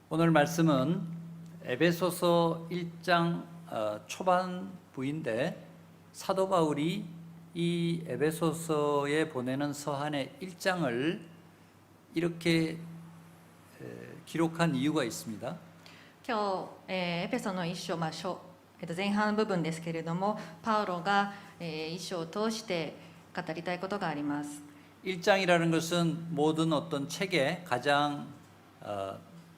오늘 말씀은 에베소서 1장 초반부인데 사도 바울이 이 에베소서에 보내는 서한의 1장을 이렇게 기록한 이유가 있습니다. 今日、エペソの一章、前半部分ですけれども、パウロが、一章を通して語りたいことがあります。 1장이라는 것은 모든 어떤 책의 가장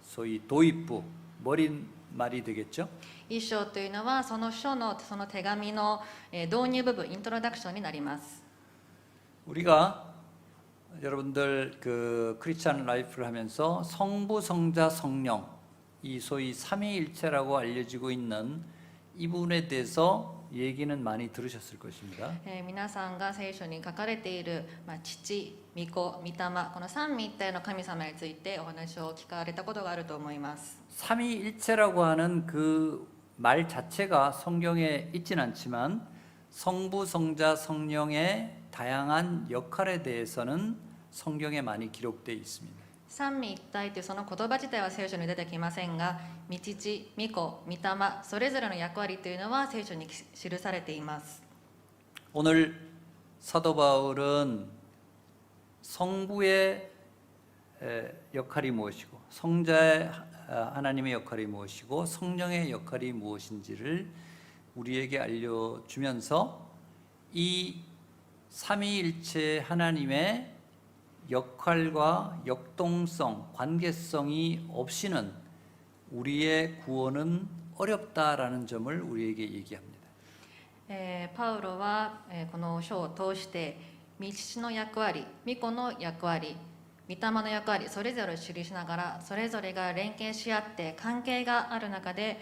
소위 도입부, 머릿말이 되겠죠. 一章というのはその書のその手紙の、導入部分、イントロダクションになります。 우리가 여러분들 그 크리스찬 라이프를 하면서 성부, 성자, 성령 이 소위 삼위일체라고 알려지고 있는 이 부분에 대해서 얘기는 많이 들으셨을 것입니다. 皆さんが聖書に書かれている、父、御子、御霊、この三位一体の神様についてお話を聞かれたことがあると思います。 삼위일체라고 하는 그 말 자체가 성경에 있진 않지만 성부, 성자, 성령의 다양한 역할에 대해서는 성경에 많이 기록되어 있습니다. 三位一体というその言葉自体は聖書に出てきませんが、御父、御子、御霊、それぞれの役割というのは聖書に記されています。 오늘 사도 바울은 성부의 역할이 무엇이고 성자의 하나님의 역할이 무엇이고 성령의 역할이 무엇인지를 우리에게 알려주면서 이 삼위일체 하나님의 역할과 역동성, 관계성이 없이는 우리의 구원은 어렵다라는 점을 우리에게 얘기합니다. パウロは、この書を通して御父の役割、御子の役割、御霊の役割、それぞれを記しながら、それぞれが連携し合って関係がある中で、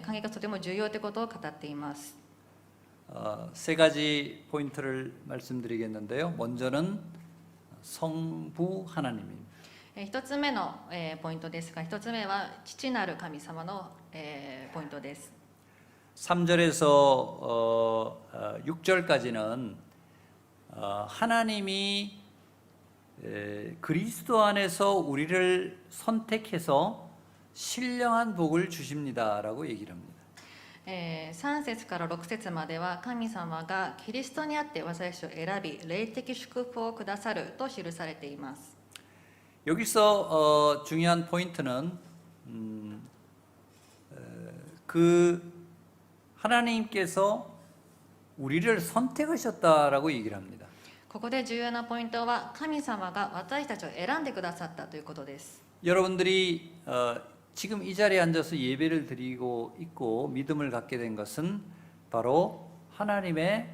関係がとても重要ということを語っています。 세 가지 포인트를 말씀드리겠는데요. 먼저는 성부 하나님입니다. 一つ目の、ポイントですが、一つ目は父なる神様の、ポイントです。 3절에서 6절까지는 하나님이 그리스도 안에서 우리를 선택해서 신령한 복을 주십니다라고 얘기를 합니다. 3節から6節までは神様がキリストにあって私たちを選び霊的祝福をくださると記されています。 여기서 중요한 포인트는 그 하나님께서 우리를 선택하셨다라고 얘기를 합니다. ここで重要なポイントは神様が私たちを選んでくださったということです。 여러분들이 지금 이 자리에 앉아서 예배를 드리고 있고 믿음을 갖게 된 것은 바로 하나님의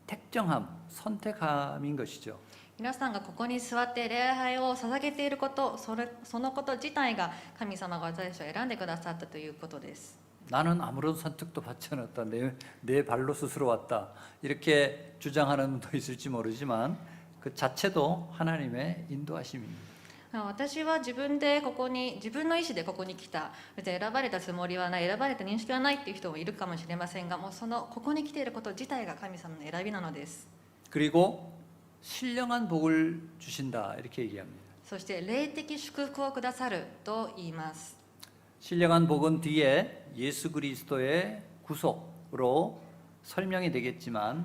택정함, 선택함인 것이죠. 皆さんがここに座って礼拝を捧げていること、そのこと自体が神様が私たちを選んでくださったということです。 나는 아무런 선택도 받지 않았다. 내 발로 스스로 왔다. 이렇게 주장하는 분도 있을지 모르지만 그 자체도 하나님의 인도하심입니다. 私は自分の意思でここに来た、別に選ばれたつもりはない、選ばれた認識はないっていう人もいるかもしれませんが、もうここに来ていること自体が神様の選びなのです。 그리고 신령한 복을 주신다 이렇게 얘기합니다. そして霊的祝福をくださると言います。 신령한 복은 뒤에 예수 그리스도의 구속으로 설명이 되겠지만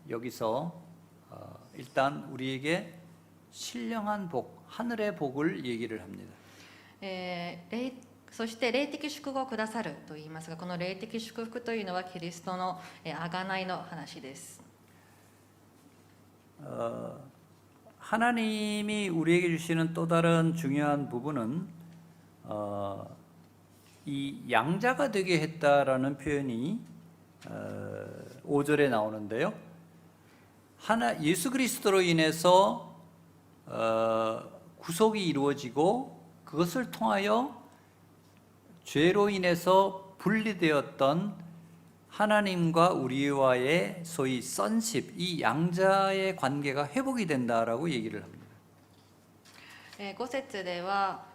여기서 일단 우리에게 신령한 복, 하늘의 복을 얘기를 합니다. そして霊的祝福をくださると言いますが、この霊的祝福というのはキリストの贖いの話です。 하나님이 우리에게 주시는 또 다른 중요한 부분은 이 양자가 되게 했다라는 표현이 5절에 나오는데요. 예수 그리스도로 인해서 구속이 이루어지고 그것을 통하여 죄로 인해서 분리되었던 하나님과 우리와의 소위 선십, 이 양자의 관계가 회복이 된다라고 얘기를 합니다. 5節では、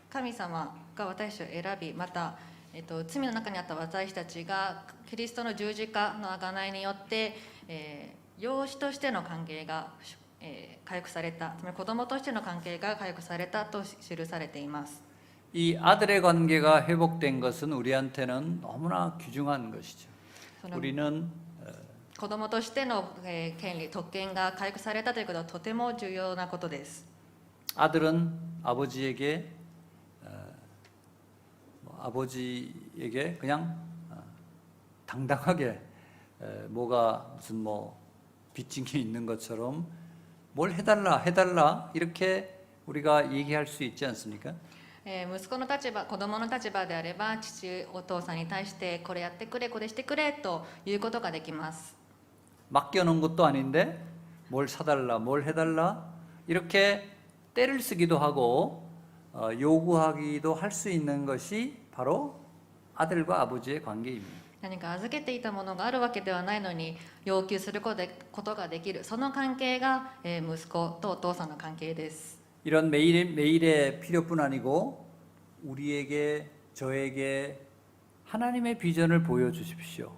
神様が私たちを選び、また、罪の中にあった私たちがキリストの十字架の贖いによって、養子としての関係が、回復された、つまり子供としての関係が回復されたと記されています。 이 아들의 관계가 회복된 것은 우리한테는 너무나 귀중한 것이죠. その 우리는 子供としての、権利特権が回復されたということはとても重要なことです。 아들은 아버지에게 아버지에게 그냥 당당하게 뭐가 무슨 뭐 빚진 게 있는 것처럼 뭘 해달라 이렇게 우리가 얘기할 수 있지 않습니까? 息子の立場、子供の立場であれば、お父さんに対してこれやってくれ、これしてくれということができます。 맡겨놓은 것도 아닌데 뭘 사달라, 뭘 해달라 이렇게 때를 쓰기도 하고 요구하기도 할 수 있는 것이 바로 아들과 아버지의 관계입니다. 何か預けていたものがあるわけではないのに要求することができる、その関係が息子とお父さんの関係です。 이런 매일의 필요뿐 아니고 우리에게 저에게 하나님의 비전을 보여주십시오.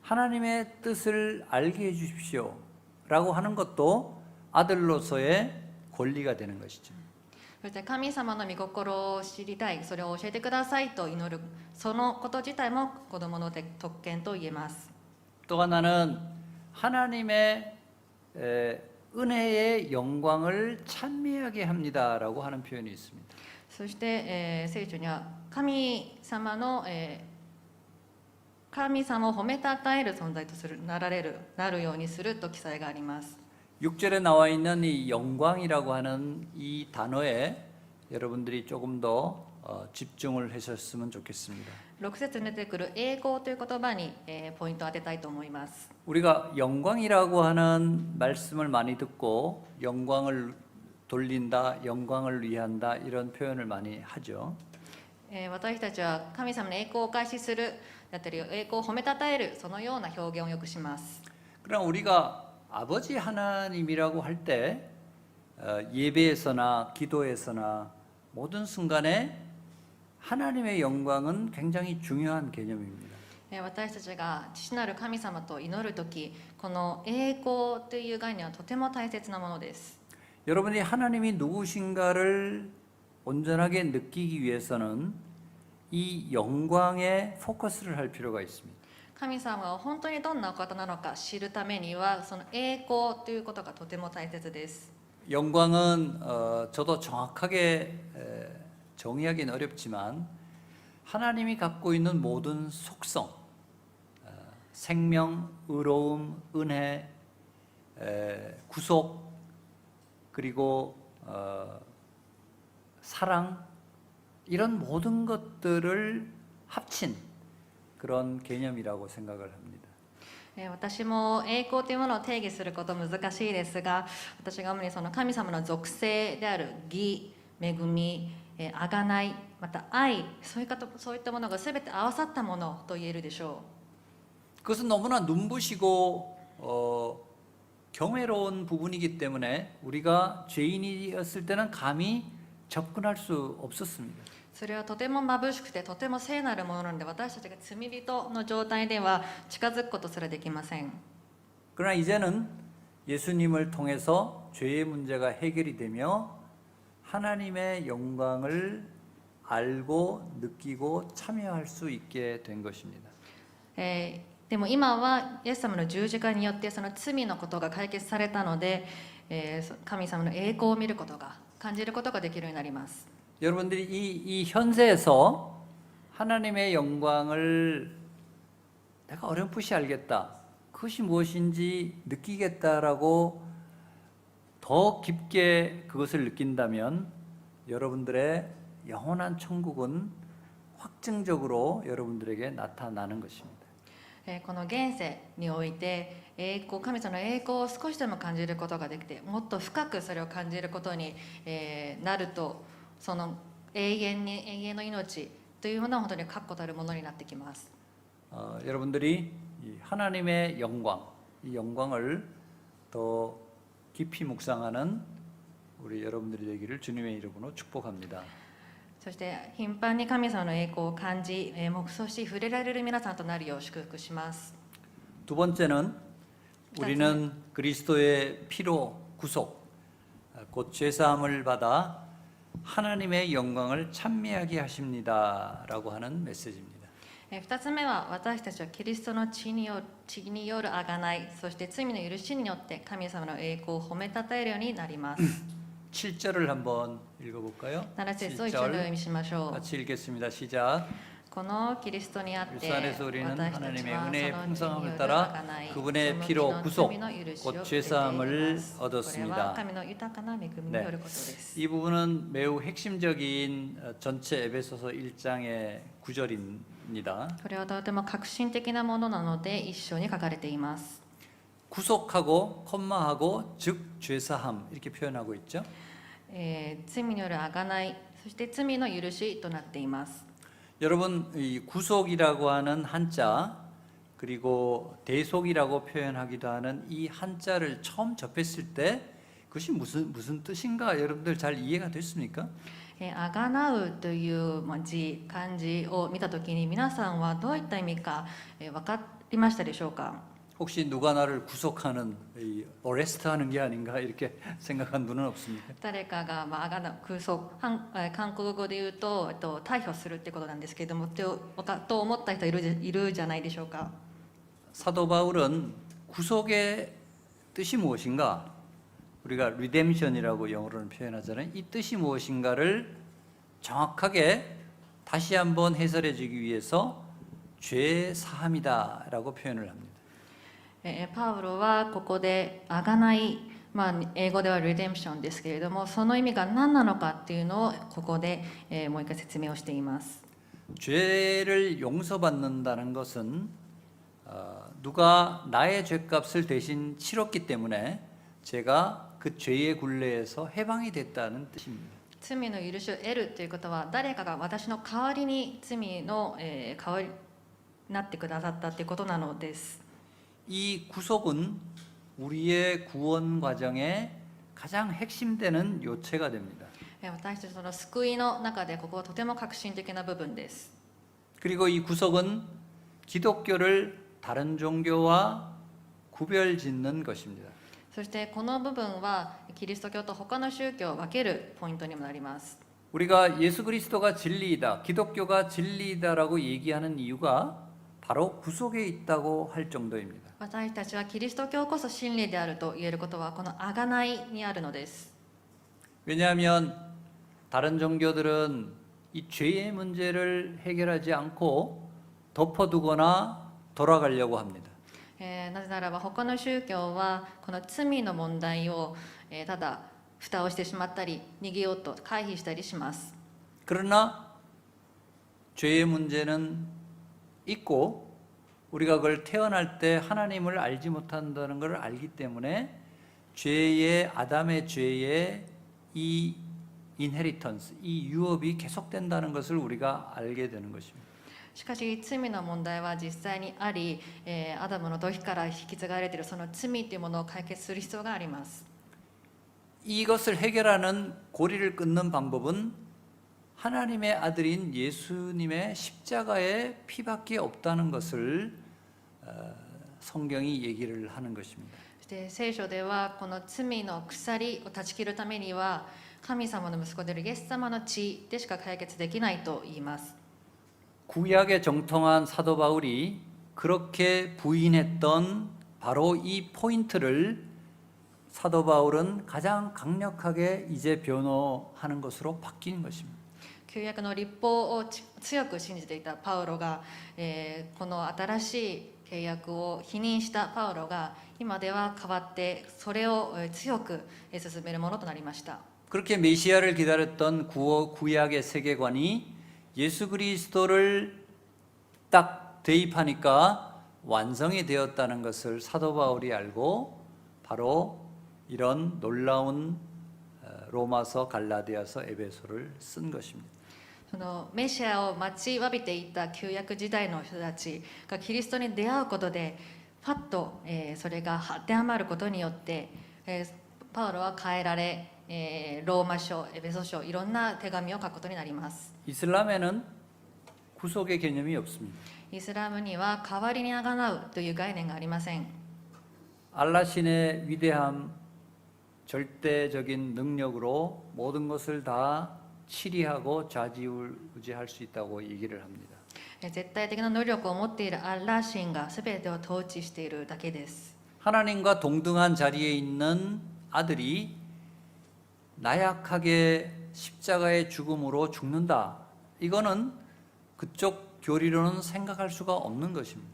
하나님의 뜻을 알게 해주십시오. 라고 하는 것도 아들로서의 권리가 되는 것이죠. そして神様の御心を知りたい、それを教えてくださいと祈る、そのこと自体も子供の特権と言えます。 또 하나는 하나님의 은혜의 영광을 찬미하게 합니다라고 하는 표현이 있습니다. そして、聖書には神様の、神様を褒めたたえる存在となるようにすると記載があります。 6절에 나와 있는 이 영광이라고 하는 이 단어에 여러분들이 조금 더 집중을 하셨으면 좋겠습니다. 6節に出てくる栄光という言葉に、ポイントを当てたいと思います。 우리가 영광이라고 하는 말씀을 많이 듣고 영광을 돌린다, 영광을 위한다 이런 표현을 많이 하죠. 私たちは神様の栄光をお返しするだったり栄光を褒めたたえる、そのような表現をよくします。 그러나 우리가 아버지 하나님이라고 할 때 예배에서나 기도에서나 모든 순간에 하나님의 영광은 굉장히 중요한 개념입니다. 私たちが父なる神様と祈るとき、この栄光という概念はとても大切なものです。 여러분이 하나님이 누구신가를 온전하게 느끼기 위해서는 이 영광에 포커스를 할 필요가 있습니다. 神様が本当にどんなお方なのか知るためには、その栄光ということがとても大切です。 영광은 저도 정확하게 정의하기는 어렵지만 하나님이 갖고 있는 모든 속성, 생명, 의로움, 은혜, 구속, 그리고 사랑 이런 모든 것들을 합친 그런 개념이라고 생각을 합니다. 私も栄光というものを定義すること難しいですが、私が主にその神様の属性である義、恵み、贖い、また愛、そういったものが全て合わさったものと言えるでしょう。 그것은 너무나 눈부시고 경외로운 부분이기 때문에 우리가 죄인이었을 때는 감히 접근할 수 없었습니다. それはとても眩しくてとても聖なるものなので、私たちが罪人の状態では近づくことすらできません。 그러나 이제는 예수님을 통해서 죄의 문제가 해결이 되며 하나님의 영광을 알고 느끼고 참여할 수 있게 된 것입니다. でも今はイエス様の十字架によってその罪のことが解決されたので、神様の栄光を見ることが、感じることができるようになります。 여러분들이 이 현세에서 하나님의 영광을 내가 어렴풋이 알겠다. 그것이 무엇인지 느끼겠다라고 더 깊게 그것을 느낀다면 여러분들의 영원한 천국은 확증적으로 여러분들에게 나타나는 것입니다. この現世において神様の栄光を少しでも感じることができて、もっと深くそれを感じることになると、その永遠の命というものは本当に確固たるものになってきます。 여러분들이 이 하나님의 영광, 이 영광을 더 깊이 묵상하는 우리 여러분들이 되기를 주님의 이름으로 축복합니다. そして頻繁に神様の栄光を感じ、黙想し触れられる皆さんとなるよう祝福します。 두 번째는 우리는 그리스도의 피로 구속, 곧 죄사함을 받아 하나님의 영광을 찬미하게 하십니다라고 하는 메시지입니다. 2つ目は私たちはキリストの血による贖い、そして罪の許しによって神様の栄光を褒めたたえるようになります。 7절을 한번 읽어볼까요? 7節を一緒にお読みしましょう。 같이 읽겠습니다. 시작. このキリストにあって 율사 안에서 우리는 私たち 하나님의 は 은혜의 その血によ 풍성함을 る 따라 贖い、 그분의 その 피로 義の 구속, 罪の許しを 곧 得てい 죄사함을 ます。これは 얻었습니다. 神の豊かな恵みによることです。 이 부분은 매우 핵심적인 전체 에베소서 1장의 구절입니다. これはとても革新的なものなので一緒に書かれています。 구속하고 콤마하고 즉 죄사함 이렇게 표현하고 있죠. 罪による贖い、そして罪の許しとなっています。 여러분 이 구속이라고 하는 한자 그리고 대속이라고 표현하기도 하는 이 한자를 처음 접했을 때 그것이 무슨 뜻인가 여러분들 잘 이해가 됐습니까? あがなうという漢字を見たときに皆さんはどういった意味か分かりましたでしょうか？ 혹시 누가 나를 구속하는 어레스트하는 게 아닌가 이렇게 생각한 분은 없습니까? 誰かがあがなう、空想、韓国語で言うと逮捕するってことなんですけれども、と思った人いるじゃないでしょうか？ 사도 바울은 구속의 뜻이 무엇인가? 우리가 리뎀션이라고 영어로는 표현하잖아요. 이 뜻이 무엇인가를 정확하게 다시 한번 해설해 주기 위해서 죄 사함이다라고 표현을 합니다. パウロはここであがない、英語ではリデンプションですけれども、その意味が何なのかっていうのをここでもう一回説明をしています。 죄를 용서받는다는 것은 누가 나의 죄값을 대신 치렀기 때문에 제가 그 죄의 굴레에서 해방이 됐다는 뜻입니다. 罪の許しを得るということは、誰かが私の代わりに罪の代わりになってくださったということなのです。 이 구속은 우리의 구원 과정의 가장 핵심되는 요체가 됩니다. 私たちの救いの中でここはとても革新的な部分です。 그리고 이 구속은 기독교를 다른 종교와 구별짓는 것입니다. そしてこの部分はキリスト教と他の宗教を分けるポイントにもなります。 우리가 예수 그리스도가 진리이다, 기독교가 진리이다라고 얘기하는 이유가 바로 구속에 있다고 할 정도입니다. 私たちはキリスト教こそ真理であると言えることはこの贖いにあるのです。 왜냐하면 다른 종교들은 이 죄의 문제를 해결하지 않고 덮어두거나 돌아가려고 합니다. なぜならば他の宗教はこの罪の問題をただ蓋をしてしまったり逃げようと回避したりします。 그러나 죄의 문제는 있고 우리가 그걸 태어날 때 하나님을 알지 못한다는 걸 알기 때문에 아담의 죄의 이 인헤리턴스, 이 유업이 계속된다는 것을 우리가 알게 되는 것입니다. しかし罪の問題は実際にあり、アダムの時から引き継がれているその罪というものを解決する必要があります。 이것을 해결하는 고리를 끊는 방법은 하나님의 아들인 예수님의 십자가의 피밖에 없다는 것을 성경이 얘기를 하는 것입니다. そして聖書ではこの罪の鎖を断ち切るためには神様の息子であるイエス様の血でしか解決できないと言います。 구약에 정통한 사도 바울이 그렇게 부인했던 바로 이 포인트를 사도 바울은 가장 강력하게 이제 변호하는 것으로 바뀐 것입니다. 旧約の律法を強く信じていたパウロが、この新しい契約を否認したパウロが今では変わってそれを強く進めるものとなりました。 그렇게 메시아를 기다렸던 구약의 세계관이 예수 그리스도를 딱 대입하니까 완성이 되었다는 것을 사도 바울이 알고 바로 이런 놀라운 로마서, 갈라디아서, 에베소를 쓴 것입니다. そのメシアを待ちわびていた旧約時代の人たちがキリストに出会うことでパッと、それが当てはまることによって、パウロは変えられ、ローマ書、エベソ書いろんな手紙を書くことになります。 이슬람에는 구속의 개념이 없습니다. イスラムには代わりにあがなうという概念がありません。 알라 신의 위대함, 절대적인 능력으로 모든 것을 다 치리하고 좌지우지할 수 있다고 얘기를 합니다. 絶対的な能力を持っているアッラー神が全てを統治しているだけです。 하나님과 동등한 자리에 있는 아들이 나약하게 십자가의 죽음으로 죽는다. 이거는 그쪽 교리로는 생각할 수가 없는 것입니다.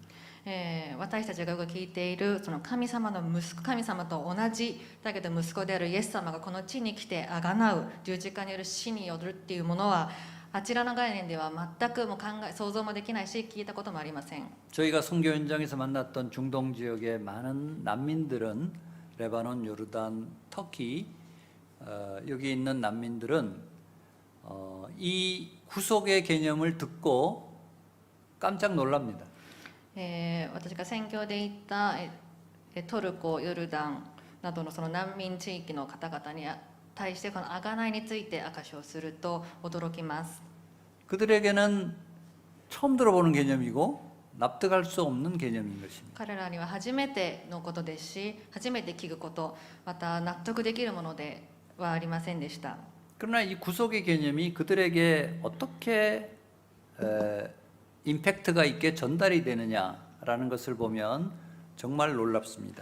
私たちがよく聞いているその神様の息子、神様と同じだけど息子であるイエス様がこの地に来てあがなう十字架による死によるっていうものはあちらの概念では全くもう想像もできないし聞いたこともありません。 저희가 선교 현장에서 만났던 중동 지역의 많은 난민들은 레바논, 요르단, 터키 여기 있는 난민들은 이 구속의 개념을 듣고 깜짝 놀랍니다. 私が宣教で行ったトルコ、ヨルダンなどのその難民地域の方々に対してこの贖いについて証しをすると驚きます。 그들에게는 처음 들어보는 개념이고 납득할 수 없는 개념인 것입니다. 彼らには初めてのことですし、初めて聞くこと、また納得できるものではありませんでした。 그러나 이 구속의 개념이 그들에게 어떻게 임팩트가 있게 전달이 되느냐라는 것을 보면 정말 놀랍습니다.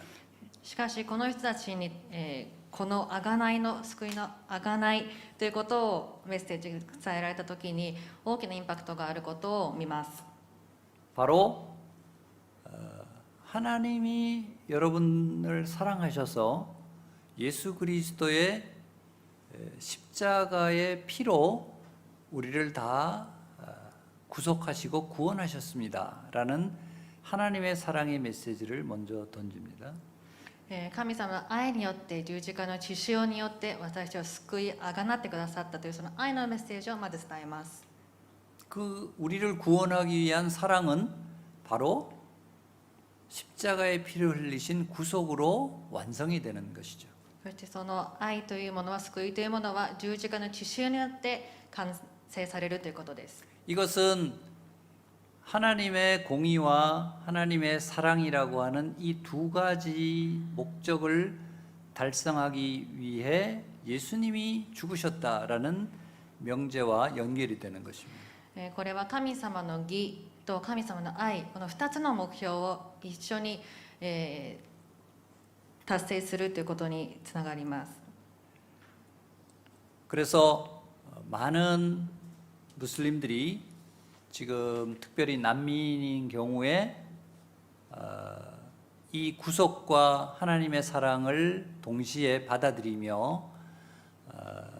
しかしこの人たちに、この贖いの救いの贖いということをメッセージ伝えられた時に大きなインパクトがあることを見ます。 바로 하나님이 여러분을 사랑하셔서 예수 그리스도의 십자가의 피로 우리를 다 구속하시고 구원하셨습니다라는 하나님의 사랑의 메시지를 먼저 던집니다. 神様の愛によって十字架の血潮によって私たちを救いあがなってくださったというその愛のメッセージをまず伝えます。 그 우리를 구원하기 위한 사랑은 바로 십자가의 피를 흘리신 구속으로 완성이 되는 것이죠. そしてその愛というものは救いというものは十字架の血潮によって完成されるということです。 이것은 하나님의 공의와 하나님의 사랑이라고 하는 이 두 가지 목적을 달성하기 위해 예수님이 죽으셨다라는 명제와 연결이 되는 것입니다. これは神様の義と神様の愛、この2つの目標を一緒に、達成するということにつながります。 그래서 많은 무슬림들이 지금 특별히 난민인 경우에 이 구속과 하나님의 사랑을 동시에 받아들이며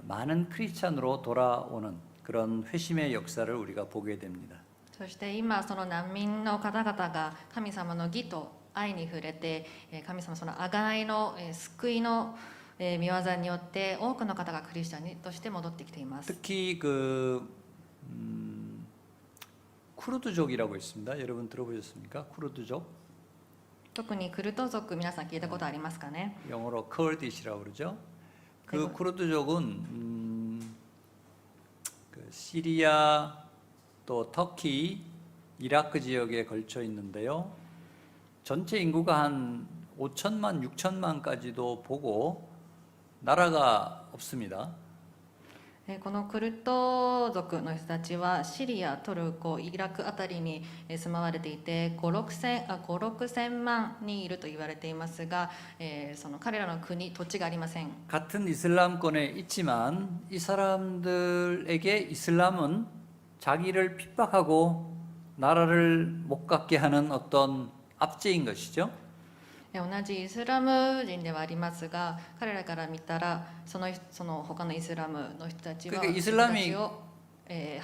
많은 크리스찬으로 돌아오는 그런 회심의 역사를 우리가 보게 됩니다. そして今その難民の方々が神様の義と愛に触れて神様その贖いの救いの御業によって多くの方がクリスチャンとして戻ってきています。 특히 쿠르드족이라고 있습니다. 여러분 들어보셨습니까? 쿠르드족? 特にクルト族皆さん聞いたことありますかね。 영어로 커디시라고 그러죠. 그 네. 쿠르드족은 그 시리아 또 터키, 이라크 지역에 걸쳐 있는데요. 전체 인구가 한 5천만, 6천만까지도 보고 나라가 없습니다. このクルト族の人たちはシリア、トルコ、イラクあたりに住まわれていて5、6000万人いると言われていますが、その彼らの国、土地がありません。 같은 이슬람권에 있지만 이 사람들에게 이슬람은 자기를 핍박하고 나라를 못 갖게 하는 어떤 압제인 것이죠. 同じイスラム人ではありますが彼らから見たらその他のイスラムの人たちはイスラム自分たちを、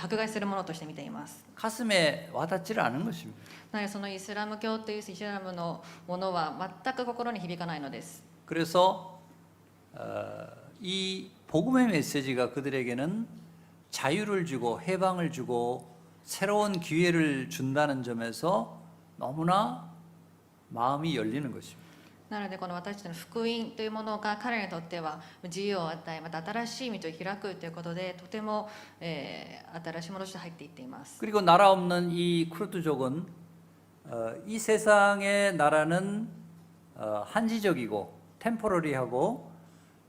迫害するものとして見ています。 가슴에 와닿지를 않은 것입니다. なのでそのイスラム教というイスラムのものは全く心に響かないのです。 그래서 이 복음의 메시지가 그들에게는 자유를 주고 해방을 주고 새로운 기회를 준다는 점에서 너무나 마음이 열리는 것입니다. なのでこの私たちの福音というものが彼らにとっては自由を与えまた新しい道を開くということでとても、新しいものとして入っていっています。 그리고 나라 없는 이 쿠르드족은 이 세상의 나라는 한시적이고 템포러리하고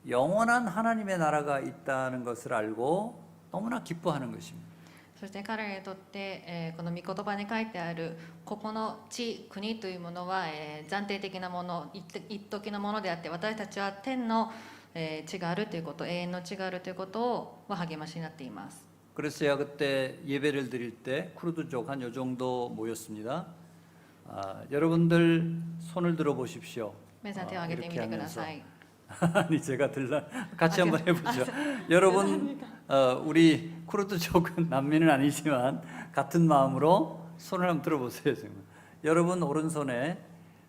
영원한 하나님의 나라가 있다는 것을 알고 너무나 기뻐하는 것입니다. そして彼らにとって、この御言葉に書いてあるここの地国というものは、暫定的なもの一時のものであって、私たちは天の、地があるということ、永遠の地があるということは励ましになっています。 그래서 제가 그때 예배를 드릴 때 쿠르드족 한 요 정도 모였습니다. 여러분들 손을 들어 보십시오. 皆さん手を挙げてみてください。 아니 제가 들라 같이 한번 해보죠. 여러분 우리 쿠르드족은 남미는 아니지만 같은 마음으로 손을 한번 들어보세요. 정말. 여러분 오른손에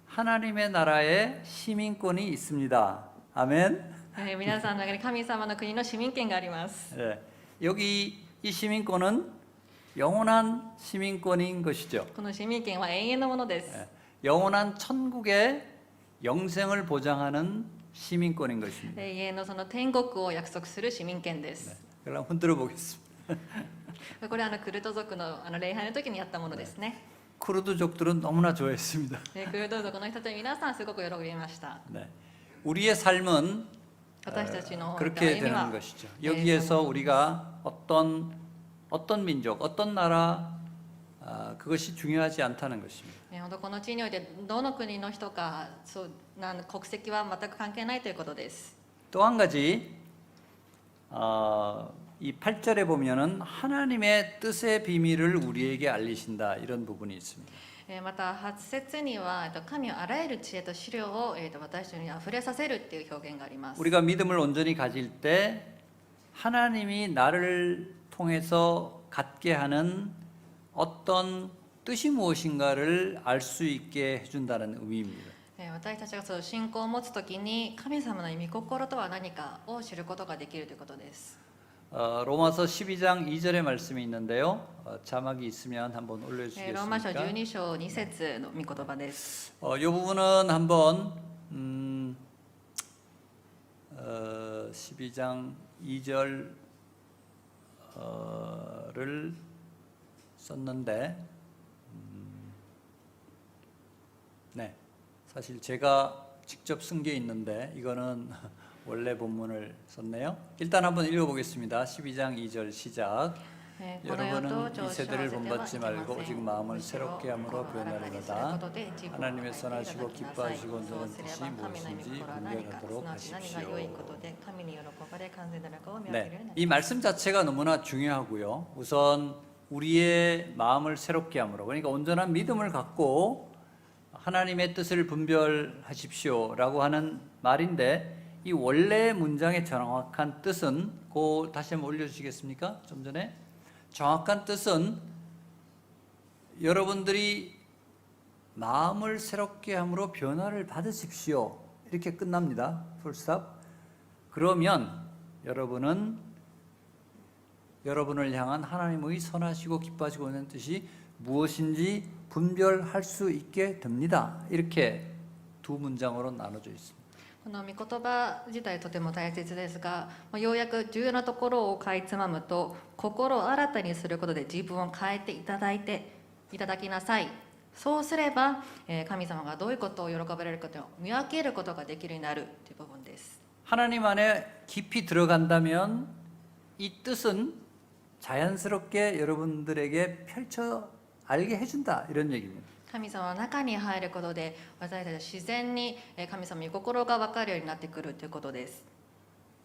하나님의 나라의 시민권이 있습니다. 아멘. 皆さんの中に神様の国の市民権があります。 네. 여기 이 시민권은 영원한 시민권인 것이죠. この市民権は永遠のものです。 네. 영원한 천국의 영생을 보장하는 시민권인 것입니다. 永遠のその天国を約束する市民権です。 그럼 흔들어 보겠습니다. これはクルト族の礼拝の時にやったものですね。 쿠르드족들은 너무나 좋아했습니다. クルト族の人たち皆さんすごく喜びました。 네. 우리의 삶은 私たちの 그렇게 歩みは 되는 것이죠. 여기에서 우리가 어떤 민족, 어떤 나라 그것이 중요하지 않다는 것입니다. 本当この地においてどの国の人かそうなん国籍は全く関係ないということです。 또 한 가지 이 8절에 보면은 하나님의 뜻의 비밀을 우리에게 알리신다 이런 부분이 있습니다. また8節には神をあらゆる知恵と資料を私たちにあふれさせるっていう表現があります。 우리가 믿음을 온전히 가질 때 하나님이 나를 통해서 갖게 하는 어떤 뜻이 무엇인가를 알 수 있게 해준다는 의미입니다. 私たちがそう信仰を持つときに神様の御心とは何かを知ることができるということです。 로마서 12장 2절의 말씀이 있는데요. 자막이 있으면 한번 ローマ書 올려주시겠습니까? 12章2節の御言葉です。 이 부분은 한번 12장 2절을 썼는데 네, 사실 제가 직접 쓴 게 있는데 이거는 원래 본문을 썼네요. 일단 한번 읽어보겠습니다. 12장 2절 시작. 여러분은 이 세대를 본받지 말고 오직 마음을 새롭게 함으로 변화하려다 하나님의 선하시고 기뻐하시고 온전한 뜻이 무엇인지 분별하도록 하십시오. 네, 이 말씀 자체가 너무나 중요하고요. 우선 우리의 마음을 새롭게 함으로, 그러니까 온전한 믿음을 갖고 하나님의 뜻을 분별하십시오라고 하는 말인데, 이 원래 문장의 정확한 뜻은 다시 한번 올려주시겠습니까? 좀 전에 정확한 뜻은 여러분들이 마음을 새롭게 함으로 변화를 받으십시오 이렇게 끝납니다. 풀스탑. 그러면 여러분은 여러분을 향한 하나님의 선하시고 기뻐하시고 있는 뜻이 무엇인지 분별할 수 있게 됩니다. 이렇게 두 문장으로 나눠져 있습니다. この御言葉自体とても大切ですが、ようやく重要なところをかいつまむと、心を新たにすることで自分を変えていただきなさい。そうすれば神様がどういうことを喜ばれるかというのを見分けることができるようになるという部分です。 하나님 안에 깊이 들어간다면 이 뜻은 자연스럽게 여러분들에게 펼쳐 알게 해준다 이런 얘기입니다. 神様の中に入ることで私たちは自然に神様の心が分かるようになってくるということです。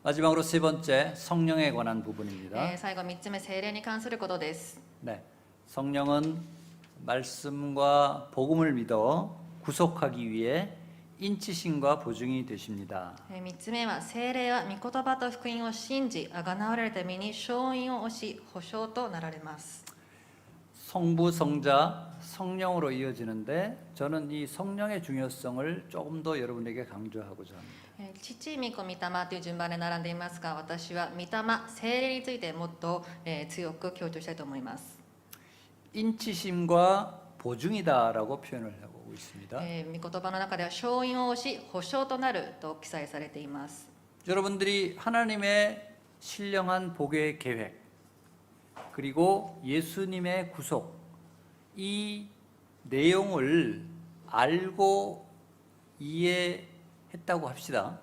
마지막으로 세 번째 성령에 관한 부분입니다. 最後3つ目、聖霊に関することです。 네, 성령은 말씀과 복음을 믿어 구속하기 위해 인치심과 보증이 되십니다. 3つ目は、聖霊は御言葉と福音を信じあがなわれるために証印を押し保証となられます。 성부, 성자, 성령으로 이어지는데 저는 이 성령의 중요성을 조금 더 여러분에게 강조하고자 합니다. 父、御子、御霊という順番で並んでいますが、私は御霊、聖霊についてもっと強く強調したいと思います。 인치심과 보증이다라고 표현을 하고 있습니다. 御言葉の中では証印を押し保証となると記載されています。 여러분들이 하나님의 신령한 복의 계획 그리고 예수님의 구속 이 내용을 알고 이해했다고 합시다.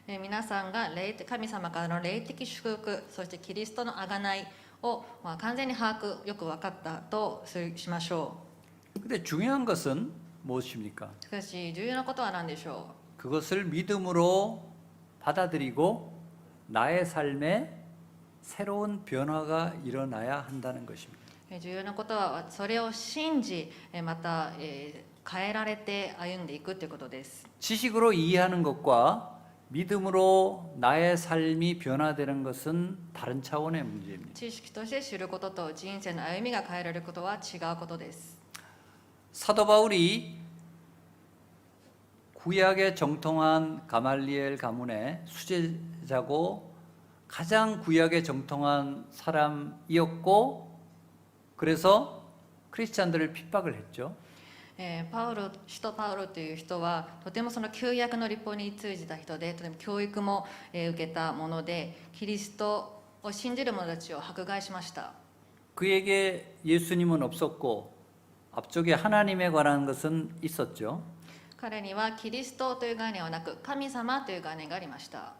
皆さんが神様からの霊的祝福、そしてキリストの贖いを、完全に把握、よく分かったとしましょ 근데 중요한 것은 무엇입니까? う。しかし重要なことは何でしょ 그것을 믿음으로 받아들이고 나의 삶에 새로운 변화가 일어나야 한다는 것입니다. う。重要なことはそれを信じ、また、変えられて歩んでいくということです。 지식으로 이해하는 것과 믿음으로 나의 삶이 변화되는 것은 다른 차원의 문제입니다. 知識として知ることと人生の歩みが変えられることは違うことです。 사도 바울이 구약에 정통한 가말리엘 가문의 수제자고 가장 구약에 정통한 사람이었고 그래서 크리스찬들을 핍박을 했죠. 使徒パウロという人はとてもその旧約の立法に通じた人で、とても教育も受けたもので、キリストを信じる者たちを迫害しました。 그에게 예수님은 없었고 앞쪽에 하나님에 관한 것은 있었죠. 彼にはキリストという概念はなく、神様という概念がありました。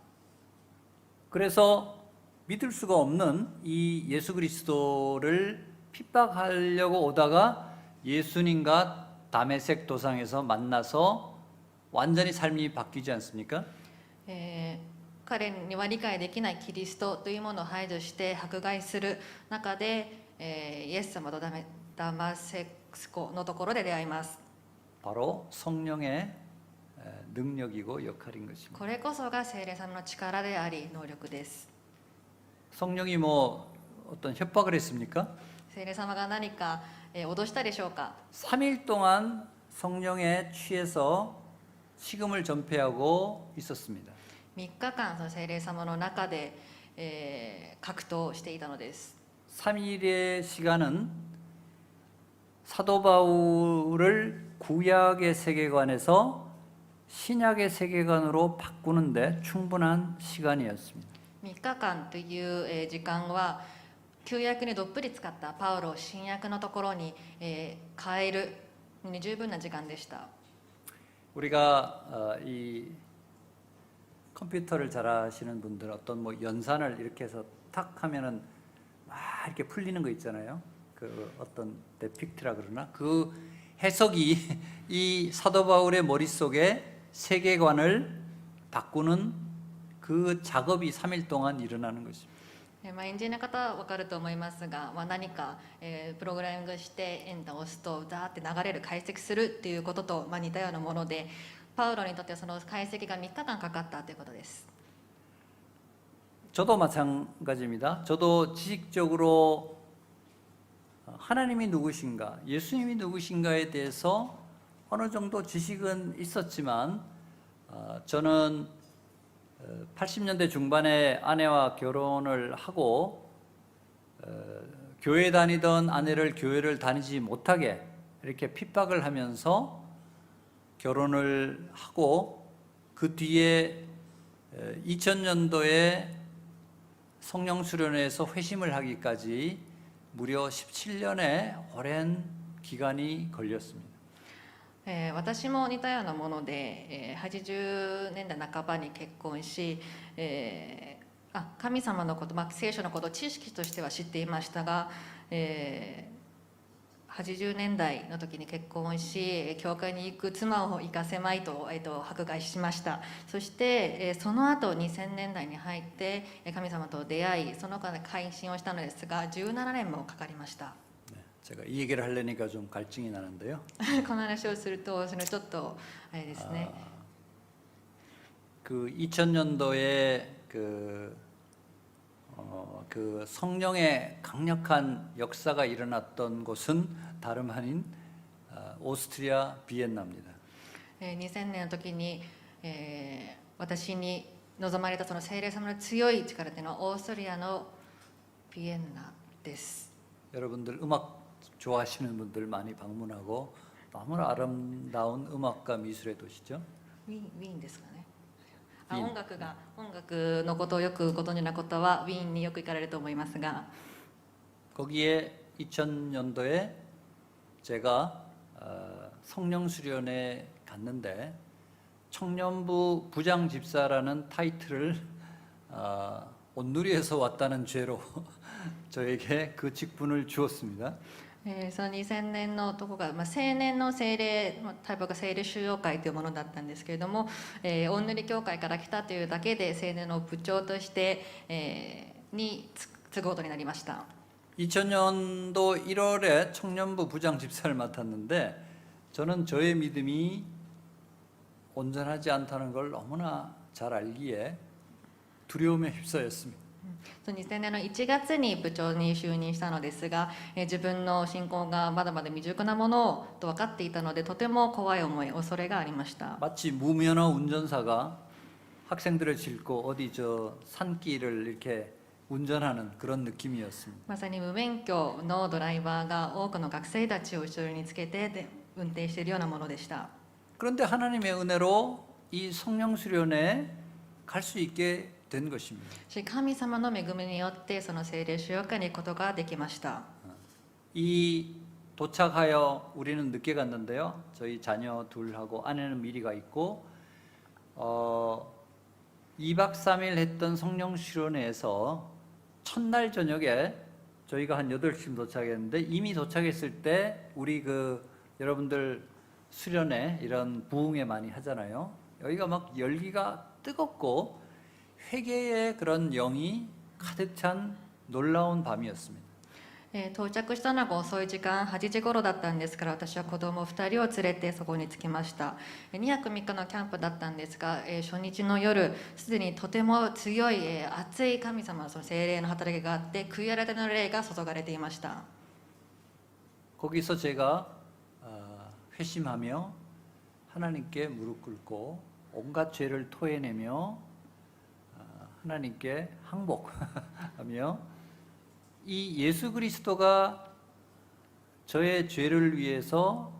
그래서 믿을 수가 없는 이 예수 그리스도를 핍박하려고 오다가 예수님과 다메섹 도상에서 만나서 완전히 삶이 바뀌지 않습니까? 彼には理解できないキリストというものを排除して迫害する中で、イエス様とダマセクコのところで出会います。 바로 성령의 능력이고 역할인 것입니다. これこそが聖霊様の力であり能力です。 성령이 뭐 어떤 협박을 했습니까? 聖霊様が何か脅したでしょうか。 3일 동안 성령에 취해서 식음을 전폐하고 있었습니다. 3日間その聖霊様の中で、格闘していたのです。 3일의 시간은 사도 바울을 구약의 세계관에서 신약의 세계관으로 바꾸는데 충분한 시간이었습니다. 3日間という時間は旧約にどっぷり使ったパウロを新約のところに変えるのに十分な時間でした。 우리가 이 컴퓨터를 잘 하시는 분들 어떤 뭐 연산을 이렇게 해서 탁 하면은 막 이렇게 풀리는 거 있잖아요. 그 어떤 데픽트라 그러나 그 해석이 이 사도 바울의 머릿속에 세계관을 바꾸는 그 작업이 3일 동안 일어나는 것입니다. エンジニアの方は分かると思いますが、何か、プログラミングしてエンターを押すとダーって流れる解析するっていうことと、似たようなもので、パウロにとってはその解析が3日間かかったということです。 저도 마찬가지입니다. 저도 지식적으로 하나님이 누구신가, 예수님이 누구신가에 대해서 어느 정도 지식은 있었지만 저는 80년대 중반에 아내와 결혼을 하고 교회 다니던 아내를 교회를 다니지 못하게 이렇게 핍박을 하면서 결혼을 하고 그 뒤에 2000년도에 성령 수련회에서 회심을 하기까지 무려 17년의 오랜 기간이 걸렸습니다. 私も似たようなもので、80年代半ばに結婚し、神様のこと、聖書のことを知識としては知っていましたが、80年代の時に結婚し、教会に行く妻を行かせまいと、迫害しました。そして、その後2000年代に入って神様と出会い、その間で改心をしたのですが、17年もかかりました。 제가 이 얘기를 하려니까 좀 갈증이 나는데요. この話をすると、それちょっとあれですね。 그 2000년도에 그 성령의 강력한 역사가 일어났던 곳은 다름 아닌 오스트리아 비엔나입니다. 2000年の時に、私に望まれたその聖霊様の強い力というのはオーストリアのビエンナです。 여러분들 음악 좋아하시는 분들 많이 방문하고 너무나 아름다운 음악과 미술의 도시죠. ウィーンですかね。音楽のことをよくご存じなことはウィーンによく行かれると思いますが、 거기에 2000년도에 제가 성령 수련회 갔는데 청년부 부장 집사라는 타이틀을 온누리에서 왔다는 죄로 저에게 그 직분을 주었습니다. その2000年のとこが、青年の精霊タイプが精霊修養会というものだったんですけれども、大塗教会から来たというだけで青年の部長として、に継ぐことになりました。 2000년도 1월에 청년부 부장 집사를 맡았는데 저는 저의 믿음이 온전하지 않다는 걸 너무나 잘 알기에 두려움에 휩싸였습니다. 2000年の1月に部長に就任したのですが、自分の信仰がまだまだ未熟なものと分かっていたので、とても怖い思い、恐れがありました。 마치 무면허 운전사가 학생들을 싣고 어디 저 산길을 이렇게 운전하는 그런 느낌이었습니다. まさに無免許のドライバーが多くの学生たちを後ろにつけて運転しているようなものでした。 그런데 하나님의 은혜로 이 성령 수련에 갈 수 있게 된 것입니다. しかし神様の恵みによってその聖霊修養会に行くことができました。 이 도착하여 우리는 늦게 갔는데요. 저희 자녀 둘하고 아내는 미리 가 있고 2박 3일 했던 성령 수련회에서 첫날 저녁에 저희가 한 8시쯤 도착했는데 이미 도착했을 때 우리 여러분들 수련회 이런 부흥회 많이 하잖아요. 여기가 막 열기가 뜨겁고 회개의 그런 영이 가득 찬 놀라운 밤이었습니다. 到着したのが遅い時間8時頃だったんですから、私は子供2人を連れてそこに着きました。2泊3日のキャンプだったんですが、初日の夜すでにとても強い熱い神様のその聖霊の働きがあって、悔い改めの霊が注がれていました。 거기서 제가 회심하며 하나님께 무릎 꿇고 온갖 죄를 토해내며 하나님께 항복하며 이 예수 그리스도가 저의 죄를 위해서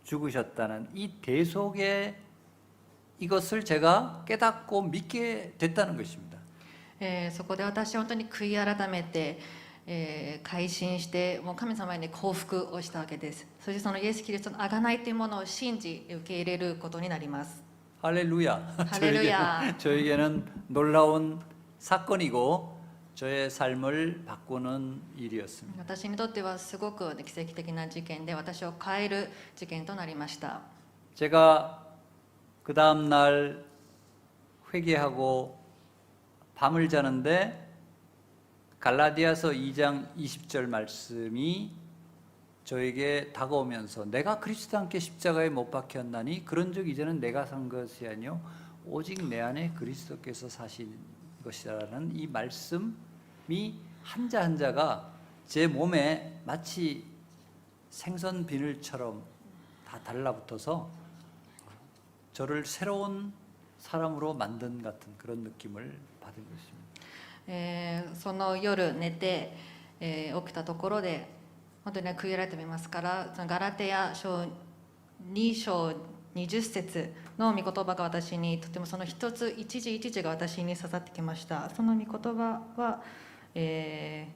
죽으셨다는 이 대속의 이것을 제가 깨닫고 믿게 됐다는 것입니다. そこで私は本当に悔い改めて、改心してもう神様に降伏をしたわけです。そしてそのイエス・キリストの贖いというものを信じ受け入れることになります。 할렐루야. 할렐루야. 저에게는 놀라운 사건이고 저의 삶을 바꾸는 일이었습니다. 私にとってはすごく奇跡的な事件で、私を変える事件となりました。 제가 그 다음 날 회개하고 밤을 자는데 갈라디아서 2장 20절 말씀이 저에게 다가오면서 내가 그리스도와 함께 십자가에 못 박혔나니 그런즉 이제는 내가 산 것이 아니요 오직 내 안에 그리스도께서 사신 것이라는 이 말씀이 한자 한자가 제 몸에 마치 생선 비늘처럼 다 달라붙어서 저를 새로운 사람으로 만든 같은 그런 느낌을 받은 것입니다. その夜寝て、起きたところで本当に悔い改めますから、そのガラテヤ書2章20節の御言葉が私にとてもその一つ一字一字が私に刺さってきました。その御言葉は、で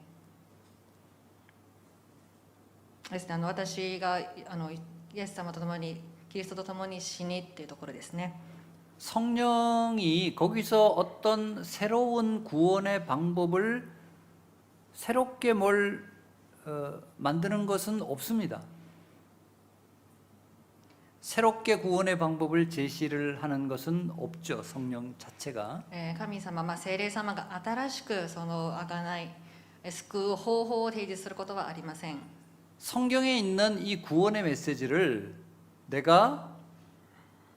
すね、私がイエス様と共にキリストと共に死にっていうところですね。 성령이 거기서 어떤 새로운 구원의 방법을 새롭게 만드는 것은 없습니다. 새롭게 구원의 방법을 제시를 하는 것은 없죠. 성령 자체가. 神様、聖霊様が新しくその贖い、救う方法を提示することはありません。 성경에 있는 이 구원의 메시지를 내가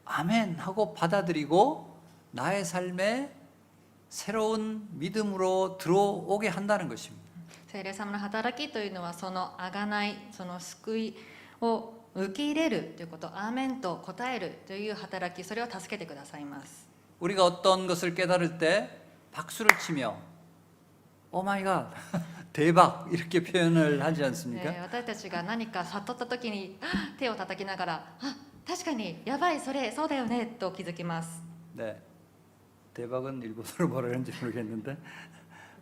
아멘 하고 받아들이고 나의 삶에 새로운 믿음으로 들어오게 한다는 것입니다. 聖霊様の働きというのはその贖い、その救いを受け入れるということ、アーメンと答えるという働き、それを助けてくださいます。 우리가 어떤 것을 깨달을 때 박수를 치며 오 마이 갓 대박 이렇게 표현을 하지 않습니까? 私たちが何か悟った時に手を叩きながら、あ、確かにやばい、それそうだよねと気づきます。 네, 대박은 일본어로 뭐라 하는지 모르겠는데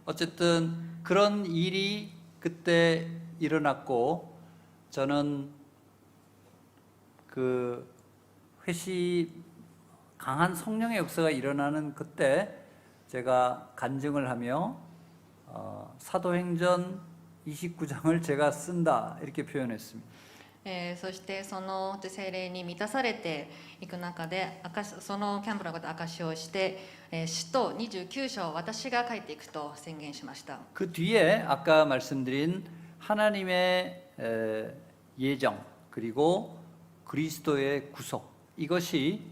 어쨌든 그런 일이 그때 일어났고 저는 그 강한 성령의 역사가 일어나는 그때 제가 간증을 하며 사도행전 29장을 제가 쓴다 이렇게 표현했습니다. そしてその聖霊に満たされていく中でそのキャンプのことを証しをして、使徒29章を私が書いていくと宣言しました。 그 뒤에 아까 말씀드린 하나님의 예정 그리고 그리스도의 구속 이것이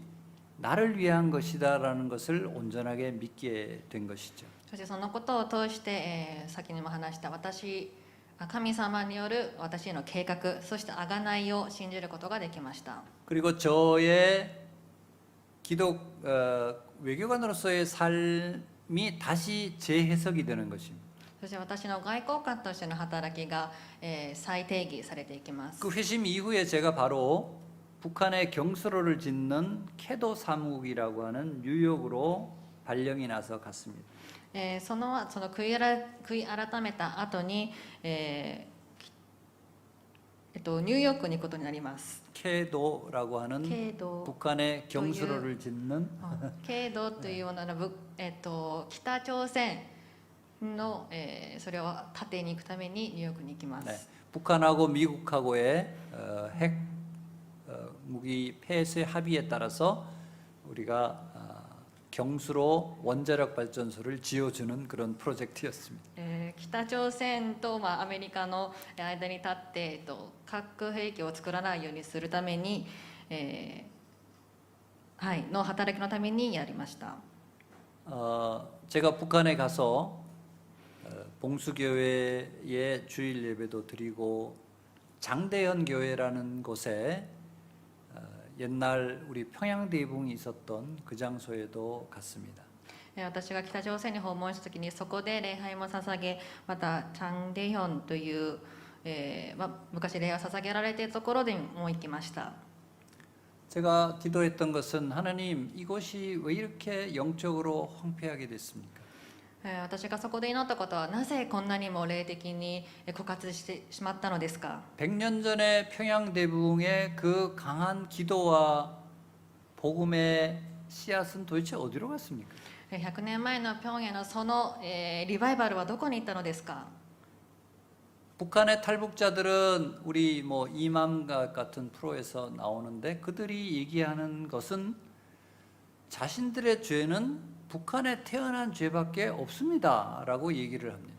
나를 위한 것이다라는 것을 온전하게 믿게 된 것이죠. そしてそのことを通して、先にも話した神様による私への計画、そして贖いを信じることができました。 그리고 저의 외교관으로서의 삶이 다시 재해석이 되는 것입니다. そして私の外交官としての働きが、再定義されていきます。 그 회심 이후에 제가 바로 북한의 경수로를 짓는 캐도 사무국이라고 하는 뉴욕으로 발령이 나서 갔습니다. その悔い改めた後に、ニューヨークに行くことになります。 캐도라고 하는 캐도. 북한의 경수로를 짓는 経度というような、北朝鮮の、それを盾に行くためにニューヨークに行きます。 네, 북한하고 미국하고의 핵 무기 폐쇄 합의에 따라서 우리가 경수로 원자력 발전소를 지어주는 그런 프로젝트였습니다. 北朝鮮と、アメリカの間に立って、核兵器を作らないようにするために、の働きのためにやりました。 제가 북한에 가서 봉수교회의 주일 예배도 드리고 장대현 교회라는 곳에 옛날 우리 평양대붕이 있었던 그 장소에도 갔습니다. 私が北朝鮮に訪問した時にそこで礼拝も捧げ、またチャンデヒョンという、昔礼拝を捧げられているところでも行きました。 제가 기도했던 것은 하나님 이곳이 왜 이렇게 영적으로 황폐하게 됐습니까? 私がそこで祈ったことは、なぜこんなにも霊的に枯渇してしまったのですか。 100년 전에 평양대붕의 그 강한 기도와 복음의 씨앗은 도대체 어디로 갔습니까? 100年前の平壌のその、リバイバルはどこに行ったのですか。 북한의 탈북자들은 우리 뭐 이맘각 같은 프로에서 나오는데 그들이 얘기하는 것은 자신들의 죄는 북한에 태어난 죄밖에 없습니다라고 얘기를 합니다.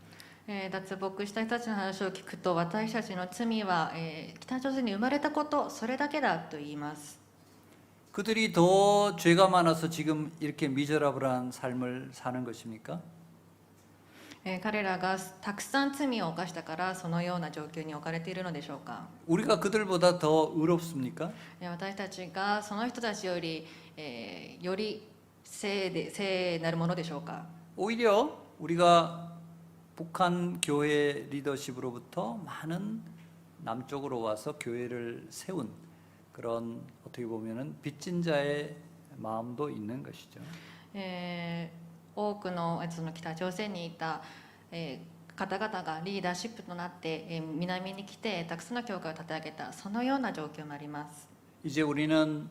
脱北した人たちの話を聞くと、私たちの罪は、北朝鮮に生まれたこと、それだけだと言います。 그들이 더 죄가 많아서 지금 이렇게 미저러블한 삶을 사는 것입니까? 彼らがたくさん罪を犯したからそのような状況に置かれているのでしょうか。 우리가 그들보다 더 의롭습니까? 私たちがその人たちより、より聖なるものでしょうか。 오히려 우리가 북한 교회 리더십으로부터 많은 남쪽으로 와서 교회를 세운 그런 어떻게 보면은 빚진 자의 마음도 있는 것이죠. 多くのその北朝鮮にいた、方々がリーダーシップとなって、南に来てたくさんの教会を立て上げた、そのような状況もあります。 이제 우리는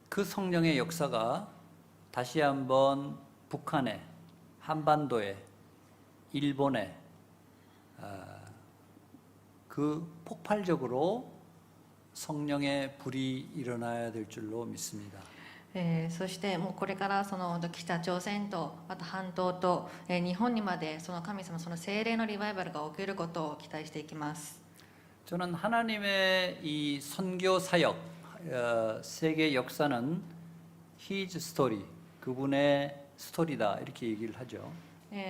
그 성령의 역사가 다시 한번 북한에, 한반도에, 일본에 그 폭발적으로 성령의 불이 일어나야 될 줄로 믿습니다. そしてもうこれからその北朝鮮とまた半島と、日本にまでその神様その聖霊のリバイバルが起きることを期待していきます。 저는 하나님의 이 선교 사역, 세계 역사는 His story, 그분의 스토리다 이렇게 얘기를 하죠.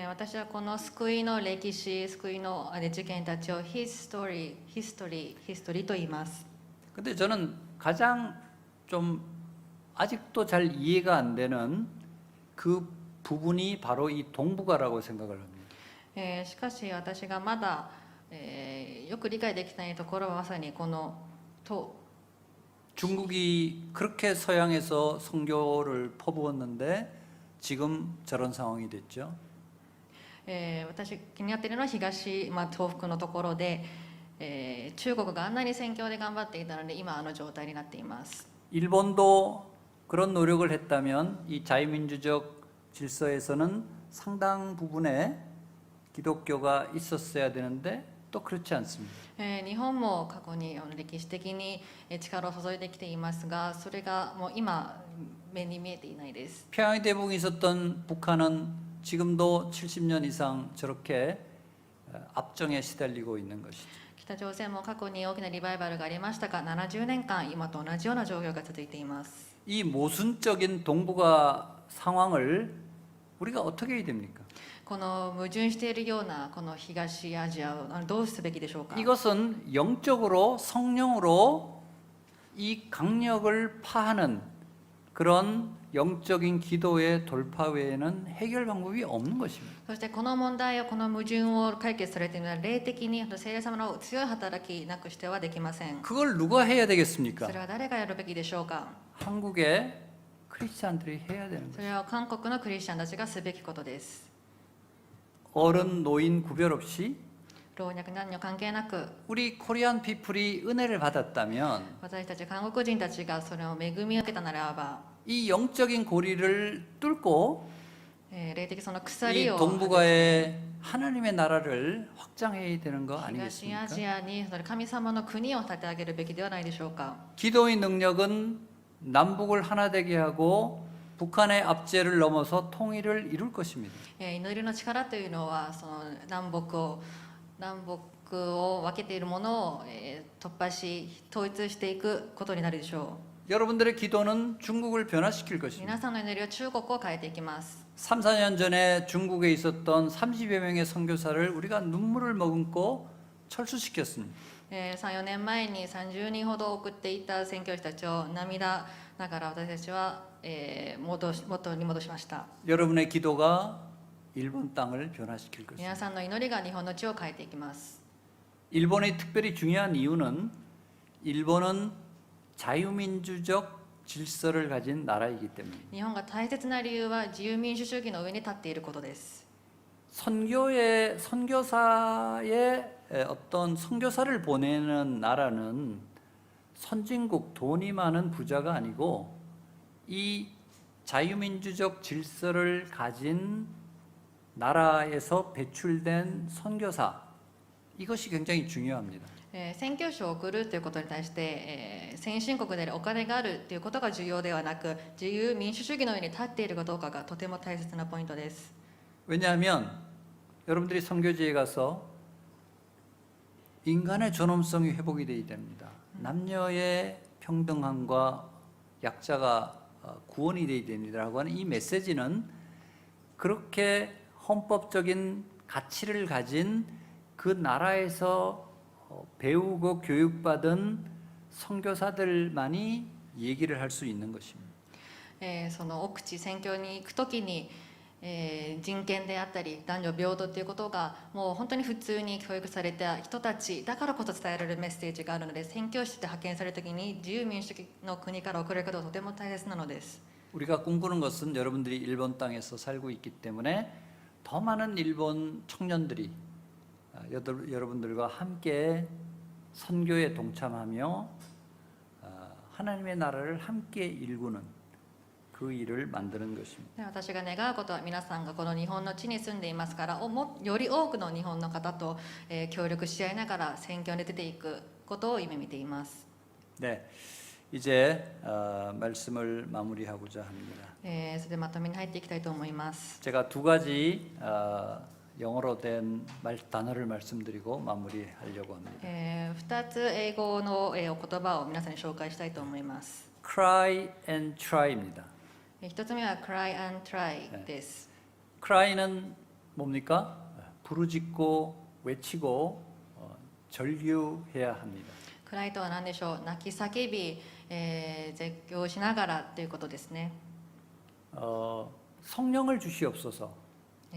私はこの救いの歴史、救いの事件たちを His story, history と言います。 근데 저는 가장 좀 아직도 잘 이해가 안 되는 그 부분이 바로 이 동북아라고 생각을 합니다. しかし私がまだ、よく理解できないところはまさにこの중국이 그렇게 서양에서 선교를 퍼부었는데 지금 저런 상황이 됐죠. 私気になっているのは東、東北のところで、中国があんなに宣教で頑張っていたので今あの状態になっています。 일본도 그런 노력을 했다면 이 자유민주적 질서에서는 상당 부분의 기독교가 있었어야 되는데 또 그렇지 않습니다. 日本も過去に歴史的に力を注いできていますが、それがもう今目に見えていないです。 평양의 대북이 있었던 북한은 지금도 70년 이상 저렇게 압정에 시달리고 있는 것이죠. 北朝鮮も過去に大きなリバイバルがありましたが、70年間今と同じような状況が続いています。 이 모순적인 동북아 상황을 우리가 어떻게 해야 됩니까? この矛盾しているようなこの東アジアをどうすべきでしょうか。 이것은 영적으로 성령으로 이 강력을 파하는 그런 영적인 기도의 돌파 외에는 해결 방법이 없는 것입니다. そしてこの問題をこの矛盾を解決されているのは霊的に聖霊様の強い働きなくしてはできません。 그걸 누가 해야 そ 되겠습니까? れは誰がやるべきでしょうか。 한국의 크리스찬들이 해야 되는 そ 거예요. れは韓国のクリスチャンたちがすべきことです。 어른 노인 구별 없이 老若男女関係なく、 우리 코리안 피플이 은혜를 받았다면 私たち韓国人たちがそれを恵みを受けたならば、 이 영적인 고리를 뚫고 霊的その 이 鎖を 동북아의 하나님의 나라를 확장해야 되는 거 東ア 아니겠습니까? ジアにその神様の国を立て上げるべきではないでしょうか。 기도의 능력은 남북을 하나 되게 하고 북한의 압제를 넘어서 통일을 이룰 것입니다. 祈りの力というのはその南北を分けているものを突破し統一していくことになるでしょ 여러분들의 기도는 중국을 변화시킬 う。 것입니다. 皆さんの祈りは中国を変えていきます。 3, 4년 전에 중국에 있었던 30여 명의 선교사를 우리가 눈물을 머금고 철수시켰습니다. 3、4年前に30人ほど送っていた宣教師たちを涙ながら私たちは元に戻しました。 여러분의 기도가 일본 땅을 변화시킬 것입니다. 皆さんの祈りが日本の地を変えていきます。 일본이 특별히 중요한 이유는 일본은 자유민주적 질서를 가진 나라이기 때문입니다. 日本が大切な理由は自由民主主義の上に立っていることです。 선교사의 어떤 선교사를 보내는 나라는 선진국 돈이 많은 부자가 아니고 이 자유민주적 질서를 가진 나라에서 배출된 선교사 이것이 굉장히 중요합니다. 宣教師を送るということに対して、先進国であるお金があるということが重要ではなく、自由民主主義の上に立っているかどうかがとても大切なポイントです。 왜냐하면 여러분들이 선교지에 가서 인간의 존엄성이 회복이 되어야 됩니다. 남녀의 평등함과 약자가 구원이 되어야 됩니다라고 하는 이 메시지는 그렇게 헌법적인 가치를 가진 그 나라에서 배우고 교육받은 선교사들만이 얘기를 할 수 있는 것입니다. その奥地宣教に行くときに、人権であったり男女平等ということがもう本当に普通に教育された人たちだからこそ伝えられるメッセージがあるので、宣教師で派遣されるときに自由民主主義の国から送られることがとても大切なのです。 우리가 꿈꾸는 것은 여러분들이 일본 땅에서 살고 있기 때문에 더 많은 일본 청년들이 여러분들과 함께 선교에 동참하며 하나님의 나라를 함께 일구는 그 일을 만드는 것입니다. 私が願うことは皆さんがこの日本の地に住んでいますからより多くの日本の方と、協力し合いながら宣教に出ていくことを夢見ています。 네, 이제 말씀을 마무리하고자 합니다. それでまとめに入っていきたいと思います。 제가 두 가지 영어로 된 단어를 말씀드리고 마무리하려고 합니다. 2つ英語のお言葉を皆さんに紹介したいと思います。 Cry and try입니다. 1つ目は Cry and Try です。 Cry는 뭡니까? 부르짖고 외치고 절규해야 합니다. Cry とは何でしょう。泣き叫び、絶叫しながらということですね。 성령을 주시옵소서.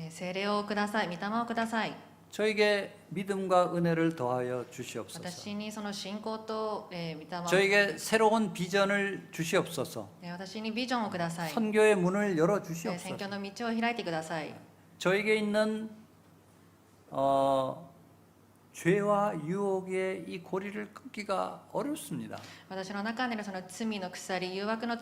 聖霊をください、御霊をください。 저에게 믿음과 은혜를 더하여 주시옵소서. 私にその信仰と、御霊を 저에게 새로운 비전을 주시옵소서. 私にビジョンをください。 선교의 문을 열어 宣 주시옵소서. 教の道を開いてください。 저에게 있는 죄와 유혹의 이 고리를 끊기가 어렵습니다. 私の中にあるその罪の鎖、誘惑の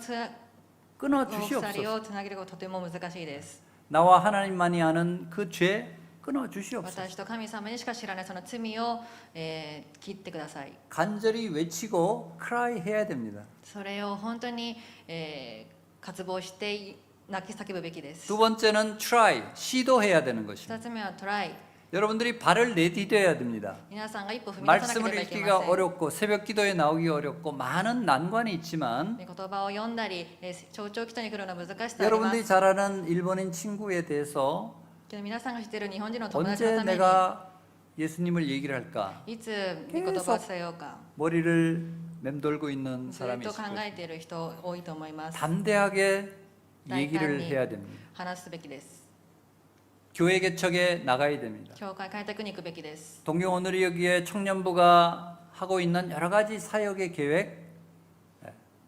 끊어 お二人 주시옵소서. をつなげることとても難しいです。 나와 하나님만이 아는 그 죄 끊어 주시옵소서. 私と神様にしか知らないその罪を、切ってください。 간절히 외치고 cry 해야 됩니다. それを本当に、渇望して泣き叫ぶべきです。 두 번째는 try, 시도해야 되는 것입니다. 2つ目はトライ。 여러분들이 발을 내디뎌야 됩니다. 皆さんが一歩踏み出さなけ 말씀을 ればいけ 읽기가 ません。 어렵고 새벽 기도에 나오기 어렵고 많은 난관이 있지만 言葉を読んだり、長長期に来るのは難しさありま 여러분들이 す。 잘 아는 일본인 친구에 대해서 けど皆さんが知っている日本人の友達 언제 のために 내가 예수님을 얘기를 할까 いつ御言葉を伝えようか 머리를 맴돌고 있는 ずっ 사람이 と 있을 考 거예요. えている人多いと思います。 담대하게 난 얘기를 딴이. 해야 됩니다. 話すべきです。 교회 개척에 나가야 됩니다. 教会開拓に行くべきです。 동경 오늘이 여기에 청년부가 하고 있는 여러 가지 사역의 계획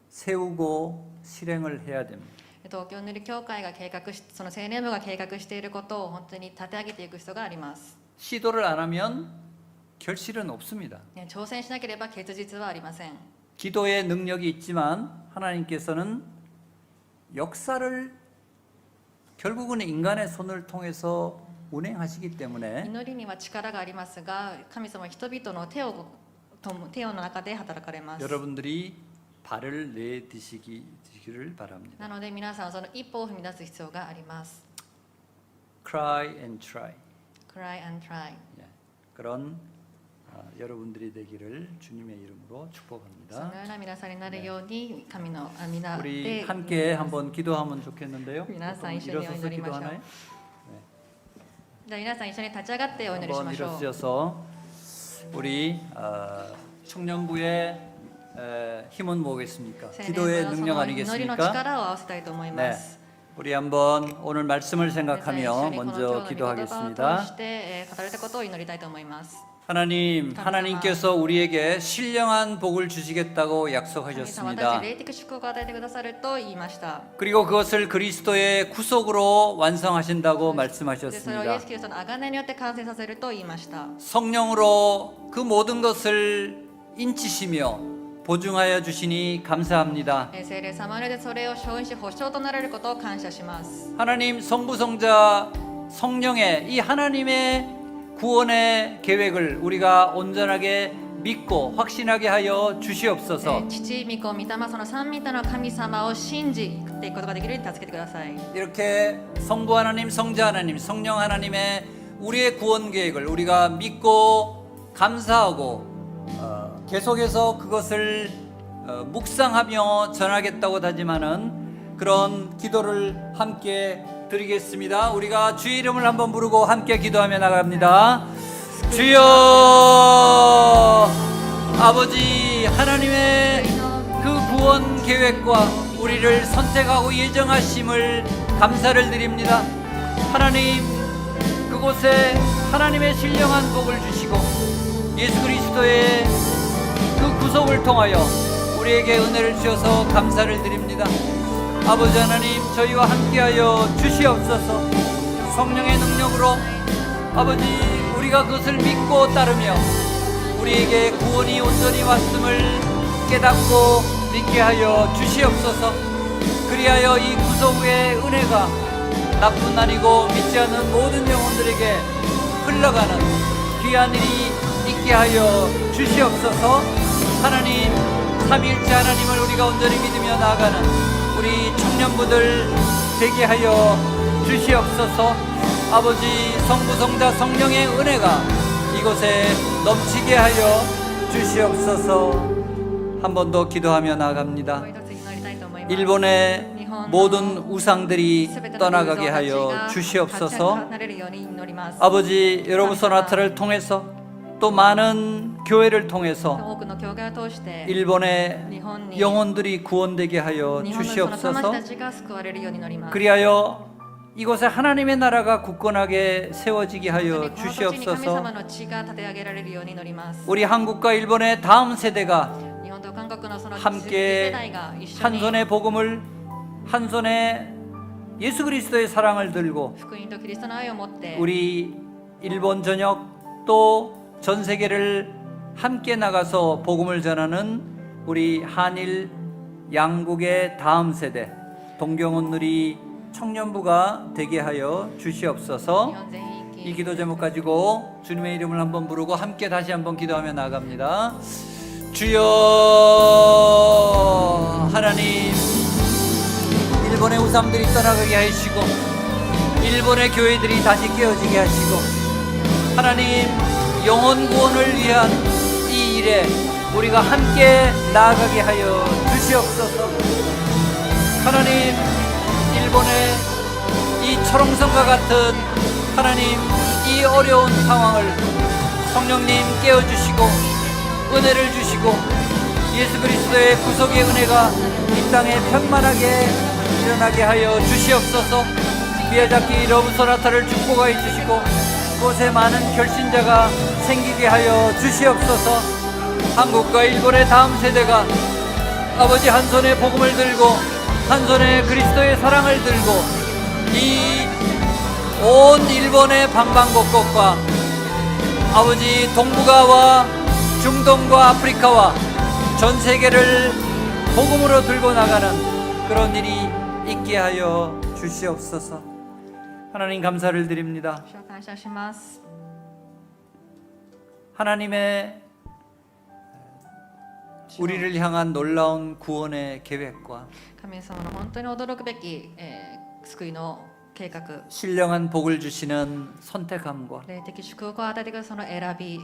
세우고 실행을 해야 됩니다. 東京塗り教会が計画し、その青年部が計画していることを本当に立て上げていく必要があります。 시도를 안 하면 결실은 없습니다. 挑戦しなければ結実はありません。 기도의 능력이 있지만 하나님께서는 역사를 결국은 인간의 손을 통해서 운행하시기 때문에 祈りには力がありますが、神様は人々の手の中で働かれます。 여러분들이 발을 내디시기를 바랍니다. なので皆さんはその一歩を踏み出す必要があります。 Cry and try. Cry and try。 예, 그런 여러분들이 되기를 주님의 이름으로 そ 축복합니다. のような皆さんになるように神の皆 우리 で 함께 한번 기도하면 좋겠는데요.皆さん 한번 一緒にお 일어서서 祈りましょう。 기도하나요? じゃあ皆さん一緒に立ち上がってお祈りし 한번 ましょう。 일어서서 우리 청년부의 힘은 뭐겠습니까? 青年部 기도의 のそ 능력 の祈りの 아니겠습니까? 力を合わせたいと思いま 네, す。 우리 한번 오늘 말씀을 皆さん一緒 생각하며 にこの今日 먼저 の御言葉を通 기도하겠습니다. して語られたことを祈りたいと思います。 하나님, 감사합니다. 하나님께서 우리에게 신령한 복을 주시겠다고 神様私 약속하셨습니다. 霊的祝福を与えてくださると言いました。 그리고 그것을 그리스도의 구속으로 완성하신다고 でそれをイ 말씀하셨습니다. エス・キリストの贖いによって完成させると言いました。 성령으로 그 모든 것을 인치시며 보증하여 주시니 감사합니다. 聖霊様のでそれを承認し保証となられることを感謝します。 하나님 성부 성자 성령의 이 하나님의 구원의 계획을 우리가 온전하게 믿고 확신하게 하여 주시옵소서. 父、御子、御霊、その三御霊の神様を信じていくことができるように助けてください。 이렇게 성부 하나님, 성자 하나님, 성령 하나님의 우리의 구원 계획을 우리가 믿고 감사하고 계속해서 그것을 묵상하며 전하겠다고 다짐하는 그런 기도를 함께 드리겠습니다. 우리가 주의 이름을 한번 부르고 함께 기도하며 나갑니다. 주여 아버지 하나님의 그 구원 계획과 우리를 선택하고 예정하심을 감사를 드립니다. 하나님 그곳에 하나님의 신령한 복을 주시고 예수 그리스도의 그 구속을 통하여 우리에게 은혜를 주셔서 감사를 드립니다. 아버지 하나님 저희와 함께하여 주시옵소서. 성령의 능력으로 아버지 우리가 그것을 믿고 따르며 우리에게 구원이 온전히 왔음을 깨닫고 믿게 하여 주시옵소서. 그리하여 이 구속의 은혜가 나쁜 아니고 믿지 않는 모든 영혼들에게 흘러가는 귀한 일이 있게 하여 주시옵소서. 하나님 삼위일체 하나님을 우리가 온전히 믿으며 나아가는 우리 청년부들 되게 하여 주시옵소서. 아버지 성부 성자 성령의 은혜가 이곳에 넘치게 하여 주시옵소서. 한 번 더 기도하며 나아갑니다. もう一つ祈りたいと思います。 일본의 모든 우상들이 すべての 떠나가게 偶像たち 하여 が 주시옵소서. 離れるように祈ります。 아버지 여러분 소나타를 통해서 또 많은 교회를 통해서 多くの教会を通して 일본의 日本に 영혼들이 구원되게 하여 日本のその魂 주시옵소서. たちが救われるように祈ります。 그리하여 이곳에 하나님의 나라가 굳건하게 세워지게 本当 하여 にこの土地に神様 주시옵소서. の地が立て上げられるように祈ります。 우리 한국과 일본의 다음 세대가 日本と韓国のその 함께 世代が一緒 한 に 손에 복음을 한 손에 예수 그리스도의 사랑을 들고 福音とキリストの愛を持って 우리 일본 전역 또 전 세계를 함께 나가서 복음을 전하는 우리 한일 양국의 다음 세대 동경온누리 청년부가 되게 하여 日 주시옵소서. 本全域 이 기도 제목 가지고 주님의 이름을 한번 부르고 함께 다시 한번 기도하며 나아갑니다. 주여 하나님, 일본의 우상들이 떠나가게 하시고 일본의 교회들이 다시 깨어지게 하시고 하나님, 영혼 구원을 위한 이 일에 우리가 함께 나아가게 하여 주시옵소서. 하나님, 일본의 이 철옹성과 같은 하나님, 이 어려운 상황을 성령님 깨워주시고 은혜를 주시고 예수 그리스도의 구속의 은혜가 이 땅에 편만하게 일어나게 하여 주시옵소서. 미야자키 러브 소나타를 축복하여 주시고 그곳에 많은 결신자가 생기게 하여 주시옵소서. 한국과 일본의 다음 세대가 아버지 한 손에 복음을 들고 한 손에 그리스도의 사랑을 들고 이 온 일본의 방방곡곡과 아버지 동북아와 중동과 아프리카와 전 세계를 복음으로 들고 나가는 그런 일이 있게 하여 주시옵소서. 하나님 감사를 드립니다. 主を感謝します。 하나님의 우리를 향한 놀라운 구원의 계획과 神様の本当に驚くべき、救いの計画、 신령한 복을 주시는 선택함과 霊的祝福を与えてくださるその選び、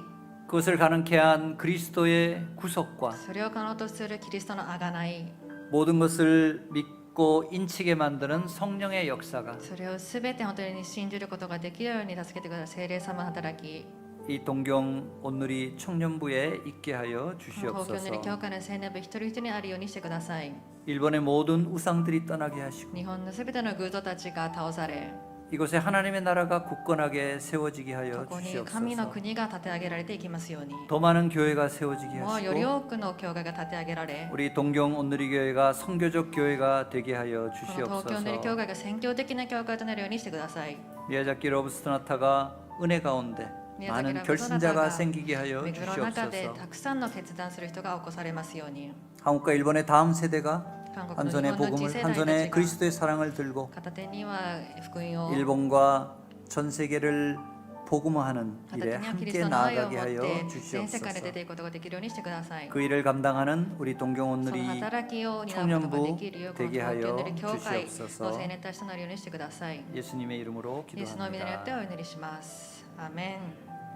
그것을 가능케 한 그리스도의 구속과 それを可能とするキリストの贖い、 모든 것을 믿고 인치게 만드는 성령의 역사가 それをすべて本当に信じることができるように助けてくださる聖霊様の働き、 이 동경 온누리 청년부에 있게 하여 東京の 주시옵소서. 教会の青年部一人一人にあるようにしてください。 일본의 모든 우상들이 떠나게 하시고 日本のすべての偶像たちが倒され、 이곳에 하나님의 나라가 굳건하게 세워지게 こ 하여 こに神の 주시옵소서. 国が立て上げられていきますように、 더 많은 교회가 세워지게 もうより 하시고 多くの教会が立て上げられ、 우리 동경 온누리 교회가 선교적 교회가 되게 하여 この東京の教 주시옵소서. 会が宣教的な教会となるようにしてください。 미야자키 러브스토나타가 은혜 가운데 많은 결신자가 생기게 하여 巡る中で 주시옵소서. たくさんの決断する人が起こされますように、 한국과 일본의 다음 세대가 韓国 한 の日 손에 本の次 복음을 世 한 代た 손에 ちが 그리스도의 사랑을 들고 片手には福音を、 일본과 전 세계를 복음화하는 片 일에 手にはキリス 함께 トの愛を持 나아가게 っ 하여 て全世界で出 주시옵소서. ていくことができるようにしてください。 그 일을 감당하는 우리 동경 その 온누리 働きを担うことができるよう、この 되게 東京 하여 の教会の 주시옵소서. 青年たちとなるようにしてください。 예수님의 이름으로 イエスの皆によって 기도합니다. お祈りします。アーメン。